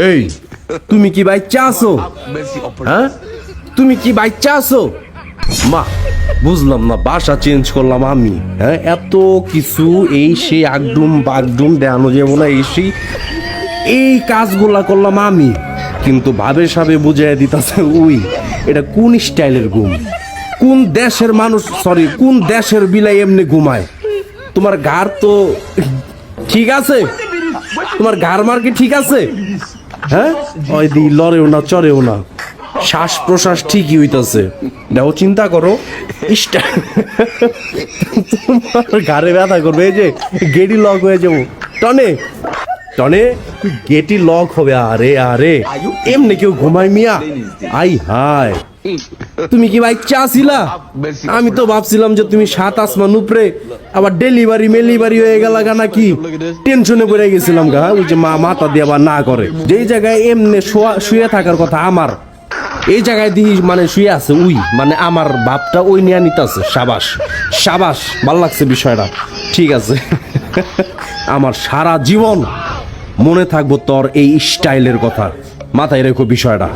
এই তুমি কি বাচ্চা আছো? হ্যাঁ তুমি কি বাচ্চা আছো? মা বুঝলাম না, বাসা চেঞ্জ করলাম আমি, হ্যাঁ এত কিছু এই সেই আগডুম বাগডুম দেখানো যাবো না, এই কাজগুলা করলাম আমি, কিন্তু ভাবে সাবে বুঝাই দিতেছে উই এটা কোন স্টাইলের ঘুম, কোন দেশের মানুষ, সরি কোন দেশের বিলাই এমনি ঘুমায়? তোমার ঘাড় তো ঠিক আছে? তোমার ঘাড় মার কি ঠিক আছে? হ্যাঁ ওই দি লড়েও না চড়েও না, শ্বাস প্রশ্বাস ঠিকই হইতাছে, দেখো চিন্তা করো তোমার ঘাড়ে ব্যথা করবে, এই যে গেডি লক হয়ে যাবো টনে টনে, গেটি লক হবে। আরে আরে এমনি কেউ ঘুমায় মিয়া? আই হায়, তুমি কি বাচ্চা আছিলা? আমি তো ভাবছিলাম যে তুমি 7 আসমান উপরে, আবার ডেলিভারি মেলিভারি হয়ে গেল গা নাকি, টেনশনে পড়ে গেছিলাম গা। ওই যে মা মাথা দিয়ে আবার না করে, যেই জায়গায় এমনি শুয়ে থাকার কথা আমার, এই জায়গায় দিই মানে শুয়ে আছে উই, মানে আমার ভাবটা ওই নিয়ে নিতেছে। সাবাস সাবাস, ভাল লাগছে বিষয়টা, ঠিক আছে। আমার সারা জীবন মনে থাকবো তোর এই স্টাইলের কথা, মাথায় রেখো বিষয়টা।